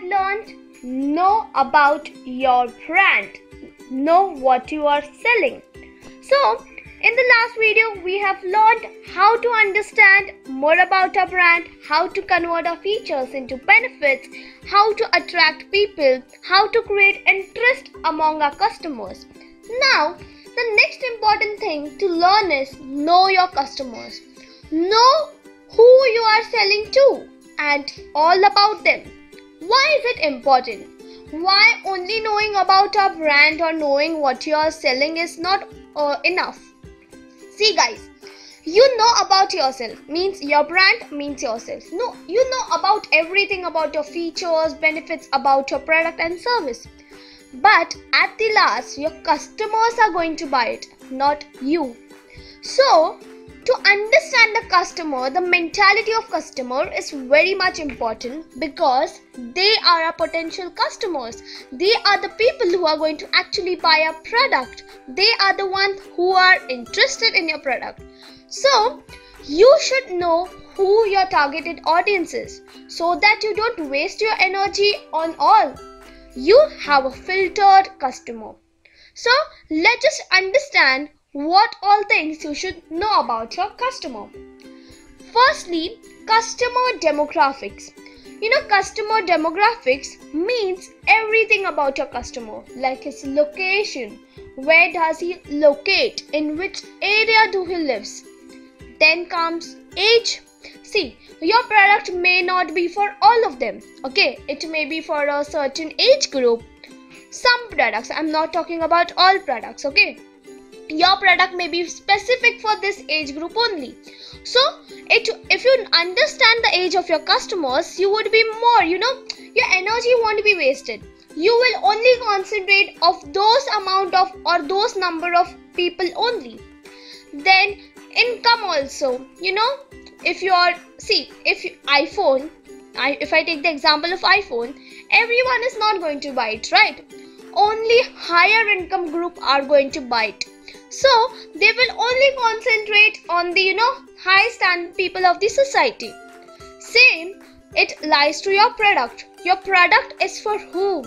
learned, know about your brand, know what you are selling. So in the last video, we have learned how to understand more about our brand, how to convert our features into benefits, how to attract people, how to create interest among our customers. Now, the next important thing to learn is know your customers. Know who you are selling to and all about them. Why is it important? Why only knowing about our brand or knowing what you are selling is not enough? See guys, you know about yourself, means your brand means yourself. No, you know about everything about your features, benefits, about your product and service. But at the last, your customers are going to buy it, not you. So, to understand the customer, the mentality of customer is very much important because they are our potential customers. They are the people who are going to actually buy our product. They are the ones who are interested in your product. So, you should know who your targeted audience is so that you don't waste your energy on all. You have a filtered customer. So, let's just understand what all things you should know about your customer. Firstly, customer demographics. Customer demographics means everything about your customer, like his location, where does he locate, in which area do he lives. Then comes age. See, your product may not be for all of them, okay? It may be for a certain age group. Some products, I'm not talking about all products, okay? Your product may be specific for this age group only. So, if you understand the age of your customers, you would be more, your energy won't be wasted. You will only concentrate of those amount of or those number of people only. Then, income also, if I take the example of iPhone, everyone is not going to buy it, right? Only higher income group are going to buy it. So, they will only concentrate on the, high stand people of the society. Same, it lies to your product. Your product is for whom?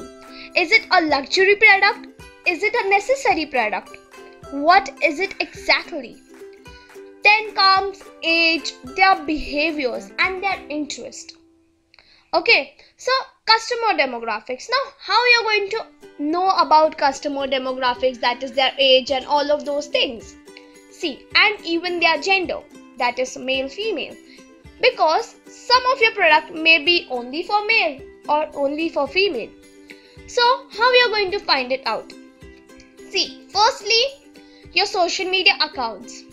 Is it a luxury product? Is it a necessary product? What is it exactly? Then comes age, their behaviors and their interest. Okay, so customer demographics. Now, how you are going to know about customer demographics, that is their age and all of those things. See, and even their gender, that is male, female. Because some of your product may be only for male or only for female. So, how you are going to find it out? See, firstly, your social media accounts.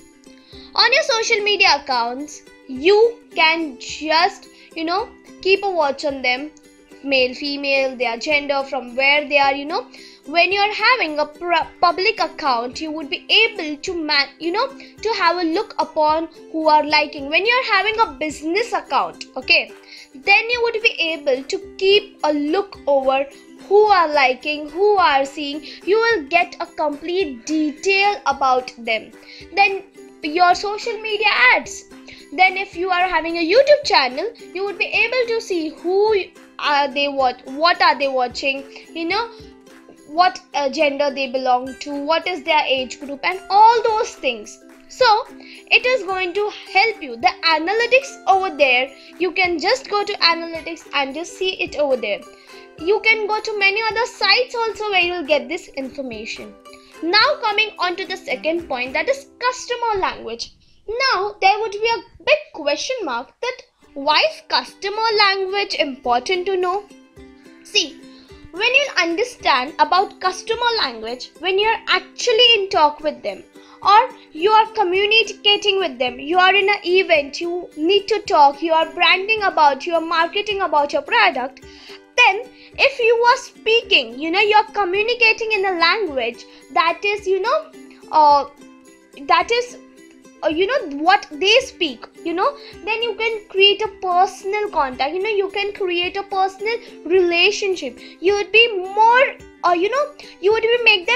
On your social media accounts, you can just, keep a watch on them, male, female, their gender, from where they are, When you're having a public account, you would be able to, to have a look upon who are liking. When you're having a business account, okay, then you would be able to keep a look over who are liking, who are seeing. You will get a complete detail about them. Then your social media ads. Then if you are having a YouTube channel, you would be able to see who are they, what are they watching, what gender they belong to, what is their age group and all those things. So it is going to help you. The analytics over there, you can just go to analytics and just see it over there. You can go to many other sites also where you will get this information. Now coming on to the second point, that is customer language. Now there would be a big question mark that why is customer language important to know? See, when you understand about customer language, when you are actually in talk with them or you are communicating with them, you are in an event, you need to talk, you are branding about, you are marketing about your product, then if you are speaking, you are communicating in a language that is, what they speak, then you can create a personal contact, you can create a personal relationship. You would be more, you would be make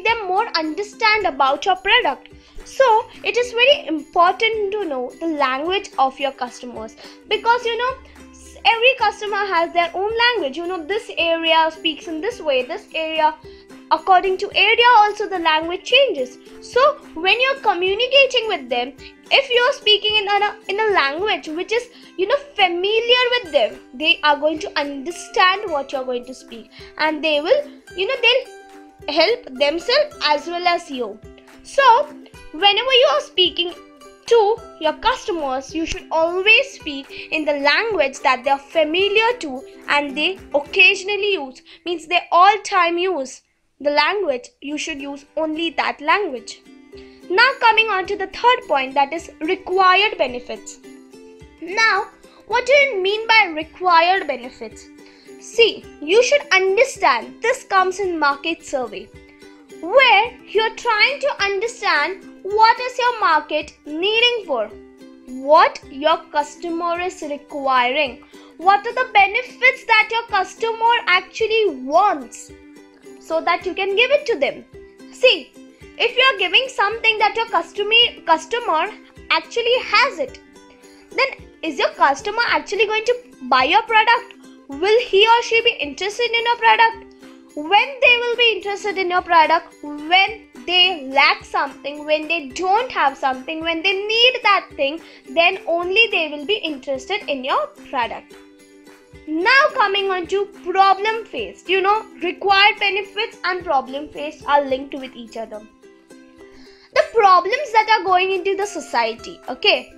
them more understand about your product. So it is very important to know the language of your customers, because every customer has their own language. This area speaks in this way, this area, according to area also the language changes. So when you're communicating with them, if you're speaking in a language which is familiar with them, they are going to understand what you're going to speak, and they will they'll help themselves as well as you. So whenever you are speaking to your customers, you should always speak in the language that they are familiar to and they occasionally use, means they all time use the language. You should use only that language. Now coming on to the third point, that is required benefits. Now what do you mean by required benefits? See, you should understand this comes in market survey, where you're trying to understand what is your market needing for, what your customer is requiring, what are the benefits that your customer actually wants, so that you can give it to them. See, if you are giving something that your customer actually has it, then is your customer actually going to buy your product? Will he or she be interested in your product? When they will be interested in your product, when they lack something, when they don't have something, when they need that thing, then only they will be interested in your product. Now coming on to problem faced. Required benefits and problem faced are linked with each other. The problems that are going into the society, okay?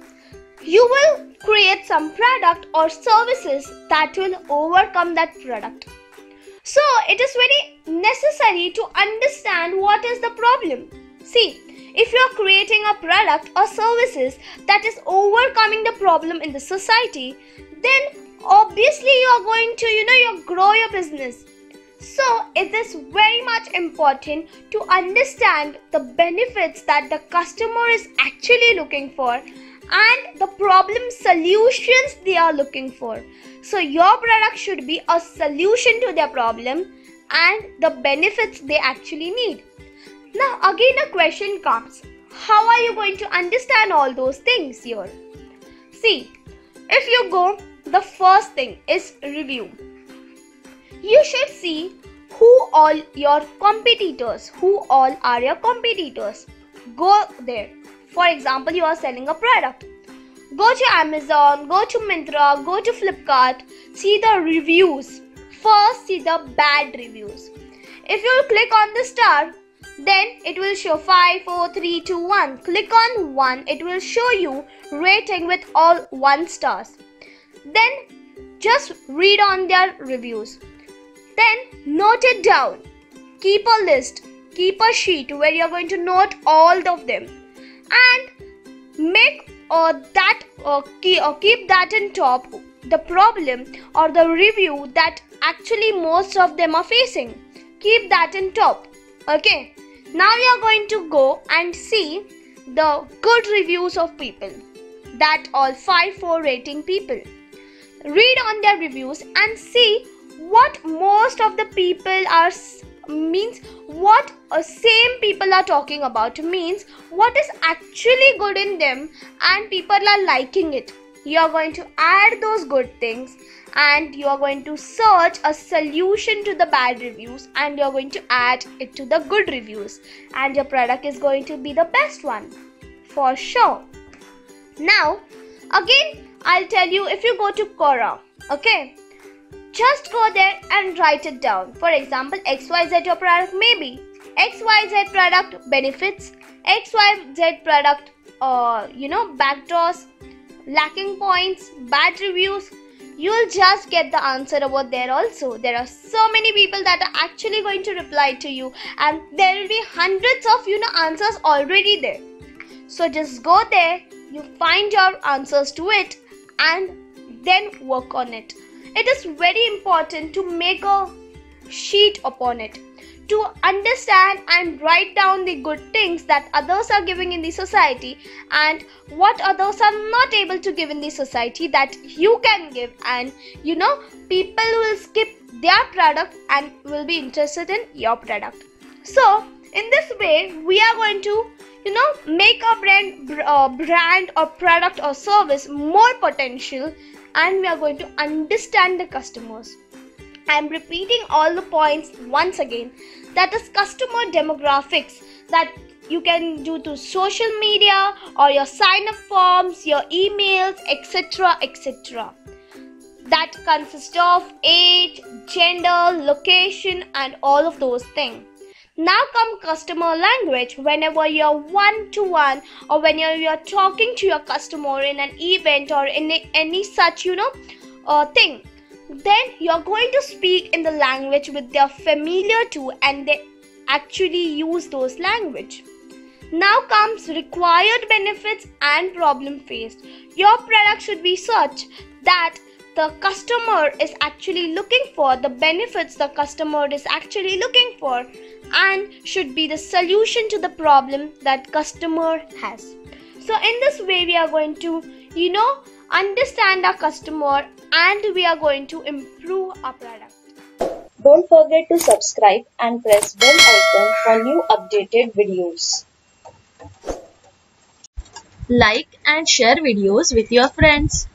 You will create some product or services that will overcome that product. So it is very necessary to understand what is the problem. See, if you are creating a product or services that is overcoming the problem in the society, then obviously you are going to you grow your business. So it is very much important to understand the benefits that the customer is actually looking for and the problem solutions they are looking for. So your product should be a solution to their problem and the benefits they actually need. Now again a question comes, how are you going to understand all those things here? See, if you go, the first thing is review. You should see who all your competitors, who all are your competitors. Go there. For example, you are selling a product. Go to Amazon, go to Myntra, go to Flipkart, see the reviews. First, see the bad reviews. If you click on the star, then it will show 5, 4, 3, 2, 1. Click on 1, it will show you rating with all 1 stars. Then just read on their reviews. Then note it down. Keep a list, keep a sheet where you are going to note all of them. And make keep that in top, the problem or the review that actually most of them are facing. Keep that in top. Okay. Now we are going to go and see the good reviews of people. That all 5-4 rating people. Read on their reviews and see what most of the people are what same people are talking about, means what is actually good in them and people are liking it. You are going to add those good things and you are going to search a solution to the bad reviews and you are going to add it to the good reviews, and your product is going to be the best one for sure. Now again I'll tell you, if you go to Quora, okay, just go there and write it down. For example, XYZ your product may be. XYZ product benefits, XYZ product backdoors, lacking points, bad reviews. You'll just get the answer over there also. There are so many people that are actually going to reply to you and there will be hundreds of answers already there. So just go there, you find your answers to it and then work on it. It is very important to make a sheet upon it, to understand and write down the good things that others are giving in the society and what others are not able to give in the society that you can give, and people will skip their product and will be interested in your product. So in this way we are going to make our brand or product or service more potential, and we are going to understand the customers. I'm repeating all the points once again. That is customer demographics that you can do through social media or your sign up forms, your emails, etc. etc. That consists of age, gender, location, and all of those things. Now come customer language. Whenever you're one-to-one or when you're talking to your customer in an event or in any such thing, then you're going to speak in the language with they're familiar to, and they actually use those language. Now comes required benefits and problem faced. Your product should be such that the customer is actually looking for, the benefits the customer is actually looking for, and should be the solution to the problem that customer has. So in this way we are going to understand our customer, and we are going to improve our product. Don't forget to subscribe and press bell icon for new updated videos. Like and share videos with your friends.